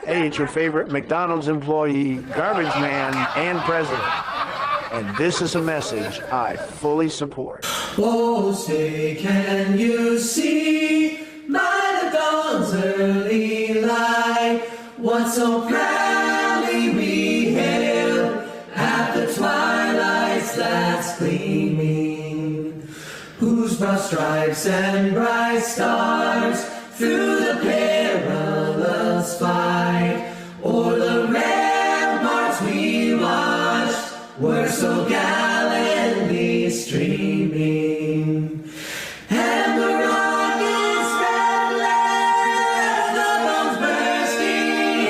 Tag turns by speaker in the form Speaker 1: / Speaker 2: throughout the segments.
Speaker 1: Hey, it's your favorite McDonald's employee, garbage man, and president. And this is a message I fully support.
Speaker 2: Oh, say, can you see by the dawn's early light what so proudly we hailed at the twilight's last gleaming, whose broad stripes and bright stars through the perilous fight o'er the ramparts we watched were so gallantly streaming. And the rockets that left the bombs bursting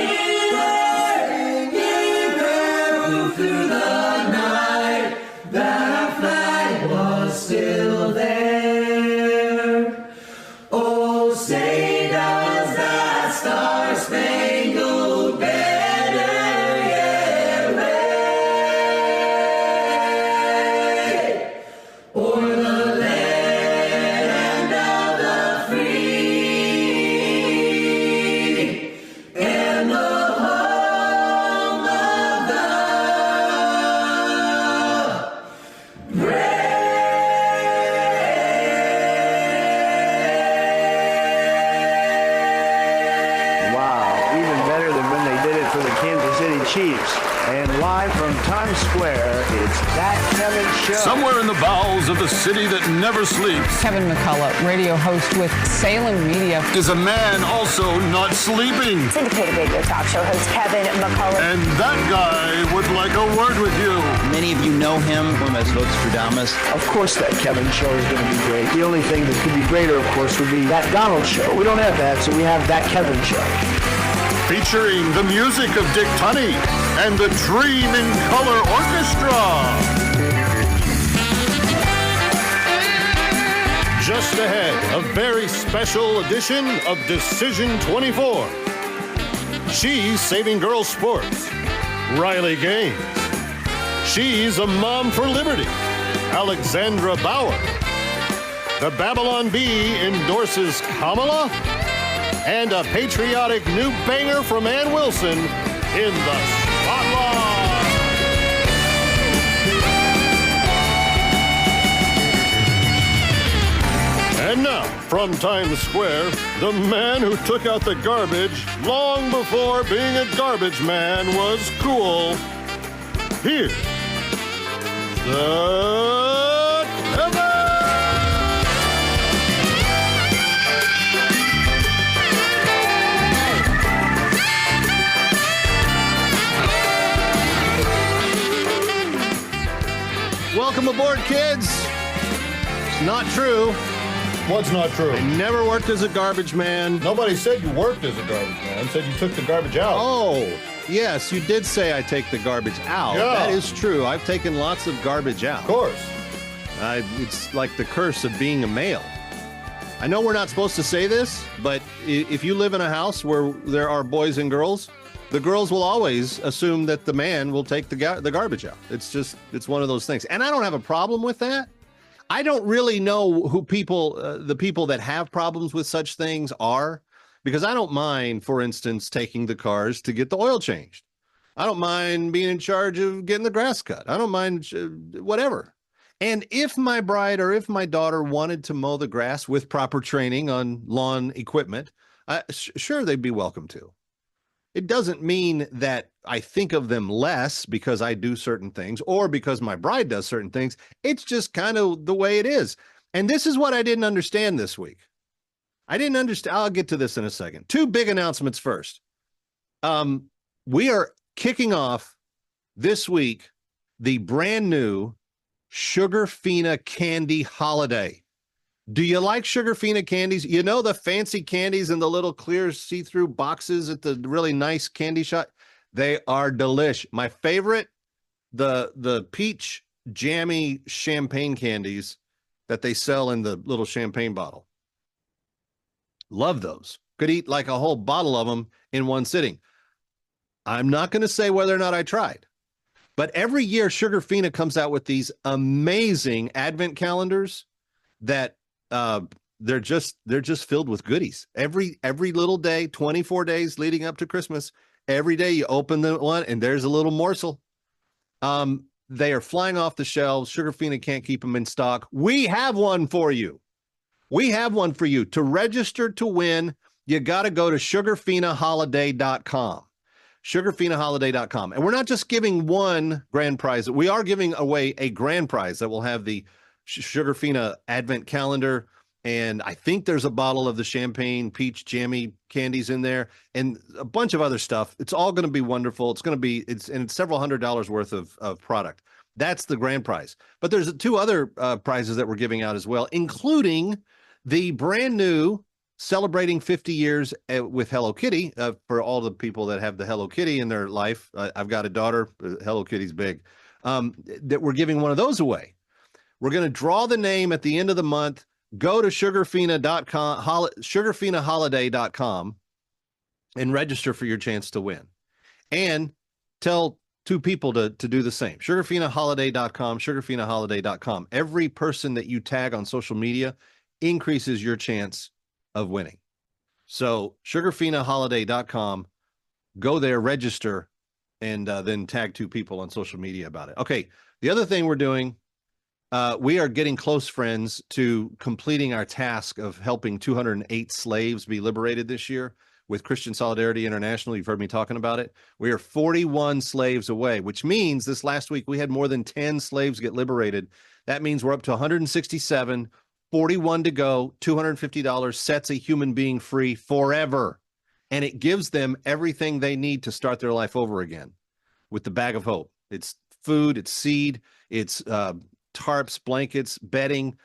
Speaker 2: gave proof through the night that our flag was still there. Oh, say does that star-spangled banner yet wave o'er the land of the free and the home of the brave.
Speaker 1: Wow, even better than when they did it for the Kansas City Chiefs. And live from Times Square, it's That Kevin Show.
Speaker 3: Somewhere in the bowels of the city that never sleeps
Speaker 4: Kevin McCullough, radio host with Salem Media.
Speaker 3: is a man also not sleeping.
Speaker 5: Syndicated radio talk show host Kevin McCullough.
Speaker 3: And that guy would like a word with you.
Speaker 6: Many of you know him as Votes
Speaker 1: Of course that Kevin Show is going to be great. The only thing that could be greater, of course, would be That Donald Show. We don't have that, so we have That Kevin Show.
Speaker 3: Featuring the music of Dick Tunney and the Dream in Color Orchestra. Just ahead, a very special edition of Decision 24. She's saving girls sports. Riley Gaines. She's a mom for liberty. Alexandra Bauer. The Babylon Bee endorses Kamala. And a patriotic new banger from Ann Wilson in the spotlight. And now, from Times Square, the man who took out the garbage long before being a garbage man was cool. Here's the Kevin! Welcome aboard, kids. It's not true.
Speaker 7: What's not true?
Speaker 3: I never worked as a garbage man.
Speaker 7: Nobody said you worked as a garbage man. Said you took the garbage out.
Speaker 3: Oh, yes, you did say I take the garbage out.
Speaker 7: Yeah.
Speaker 3: That is true. I've taken lots of garbage out.
Speaker 7: Of course.
Speaker 3: It's like the curse of being a male. I know we're not supposed to say this, but if you live in a house where there are boys and girls, the girls will always assume that the man will take the garbage out. It's one of those things. And I don't have a problem with that. I don't really know who the people that have problems with such things are, because I don't mind, for instance, taking the cars to get the oil changed. I don't mind being in charge of getting the grass cut. I don't mind whatever. And if my bride or if my daughter wanted to mow the grass with proper training on lawn equipment, sure, they'd be welcome to. It doesn't mean that I think of them less because I do certain things or because my bride does certain things. It's just kind of the way it is. And this is what I didn't understand this week. I didn't understand. I'll get to this in a second. Two big announcements first. We are kicking off this week the brand new Sugarfina candy holiday. Do you like Sugarfina candies? You know, the fancy candies in the little clear see-through boxes at the really nice candy shop? They are delish. My favorite, the peach jammy champagne candies that they sell in the little champagne bottle. Love those. Could eat like a whole bottle of them in one sitting. I'm not going to say whether or not I tried, but every year Sugarfina comes out with these amazing advent calendars that they're just filled with goodies. Every little day, 24 days leading up to Christmas, every day you open the one and there's a little morsel. They are flying off the shelves. Sugarfina can't keep them in stock. We have one for you. We have one for you. To register to win, you got to go to sugarfinaholiday.com. Sugarfinaholiday.com. And we're not just giving one grand prize. We are giving away a grand prize that will have the Sugarfina Advent Calendar. And I think there's a bottle of the champagne peach jammy candies in there and a bunch of other stuff. It's all going to be wonderful. It's several $100s worth of product. That's the grand prize. But there's two other prizes that we're giving out as well, including the brand new celebrating 50 years with Hello Kitty for all the people that have the Hello Kitty in their life. I've got a daughter. Hello Kitty's big. That we're giving one of those away. We're going to draw the name at the end of the month. Go to sugarfina.com, sugarfinaholiday.com, and register for your chance to win. And tell two people to do the same. Sugarfinaholiday.com, sugarfinaholiday.com. Every person that you tag on social media increases your chance of winning. So sugarfinaholiday.com, go there, register, and then tag two people on social media about it. Okay, the other thing we're doing, we are getting close, friends, to completing our task of helping 208 slaves be liberated this year with Christian Solidarity International. You've heard me talking about it. We are 41 slaves away, which means this last week we had more than 10 slaves get liberated. That means we're up to 167, 41 to go, $250 sets a human being free forever. And it gives them everything they need to start their life over again with the bag of hope. It's food, it's seed, it's tarps, blankets, bedding,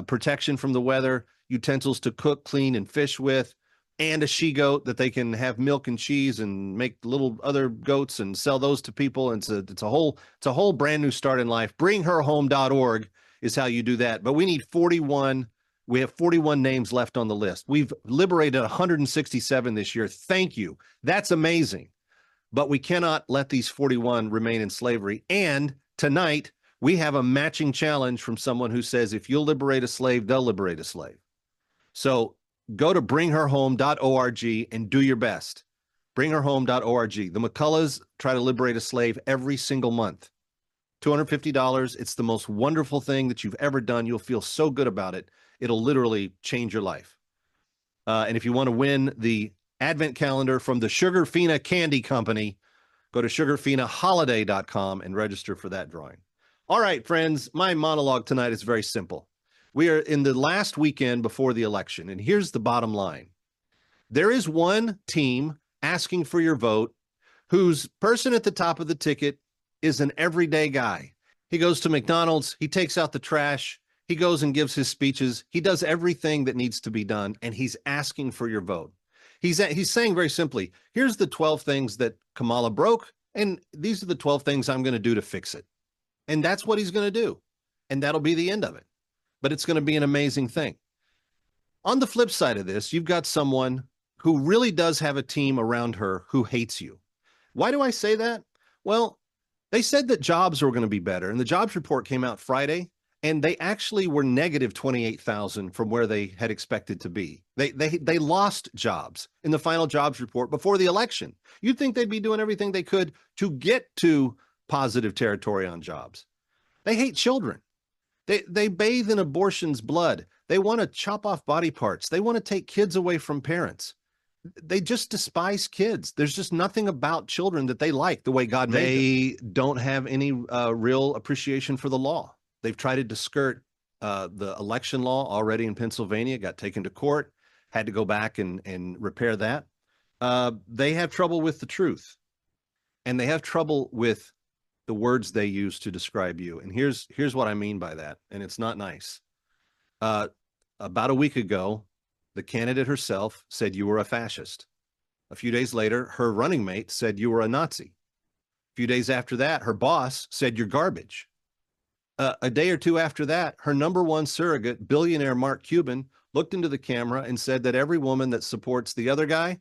Speaker 3: protection from the weather, utensils to cook, clean, and fish with, and a she-goat that they can have milk and cheese and make little other goats and sell those to people. And it's a whole brand new start in life. Bringherhome.org is how you do that. But we need 41. We have 41 names left on the list. We've liberated 167 this year. Thank you. That's amazing. But we cannot let these 41 remain in slavery. And tonight, we have a matching challenge from someone who says, if you'll liberate a slave, they'll liberate a slave. So go to bringherhome.org and do your best. Bringherhome.org. The McCulloughs try to liberate a slave every single month. $250. It's the most wonderful thing that you've ever done. You'll feel so good about it. It'll literally change your life. And if you want to win the Advent calendar from the Sugarfina Candy Company, go to sugarfinaholiday.com and register for that drawing. All right, friends, my monologue tonight is very simple. We are in the last weekend before the election, and here's the bottom line. There is one team asking for your vote whose person at the top of the ticket is an everyday guy. He goes to McDonald's, he takes out the trash, he goes and gives his speeches, he does everything that needs to be done, and he's asking for your vote. He's saying very simply, here's the 12 things that Kamala broke, and these are the 12 things I'm going to do to fix it. And that's what he's going to do. And that'll be the end of it. But it's going to be an amazing thing. On the flip side of this, you've got someone who really does have a team around her who hates you. Why do I say that? Well, they said that jobs were going to be better. And the jobs report came out Friday, and they actually were negative 28,000 from where they had expected to be. They lost jobs in the final jobs report before the election. You'd think they'd be doing everything they could to get to positive territory on jobs. They hate children. They bathe in abortion's blood. They want to chop off body parts. They want to take kids away from parents. They just despise kids. There's just nothing about children that they like the way God made them. They don't have any real appreciation for the law. They've tried to skirt the election law already in Pennsylvania, got taken to court, had to go back and repair that. They have trouble with the truth, and they have trouble with the words they use to describe you. And here's what I mean by that. And it's not nice. About a week ago, the candidate herself said you were a fascist. A few days later, her running mate said you were a Nazi. A few days after that, her boss said you're garbage. A day or two after that, her number one surrogate, billionaire Mark Cuban, looked into the camera and said that every woman that supports the other guy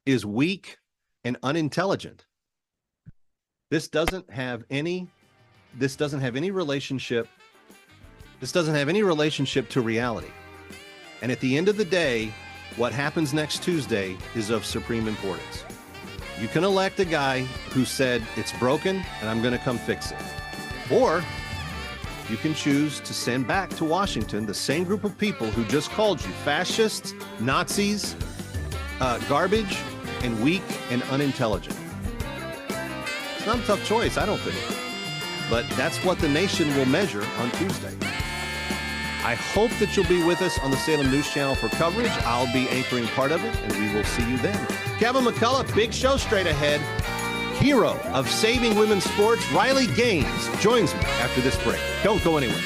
Speaker 3: is weak and unintelligent. This doesn't have any relationship to reality. And at the end of the day, what happens next Tuesday is of supreme importance. You can elect a guy who said, it's broken and I'm going to come fix it. Or you can choose to send back to Washington the same group of people who just called you fascists, Nazis, garbage, and weak and unintelligent. It's not a tough choice, I don't think. But that's what the nation will measure on Tuesday. I hope that you'll be with us on the Salem News Channel for coverage. I'll be anchoring part of it, and we will see you then. Kevin McCullough, big show straight ahead. Hero of saving women's sports, Riley Gaines, joins me after this break. Don't go anywhere.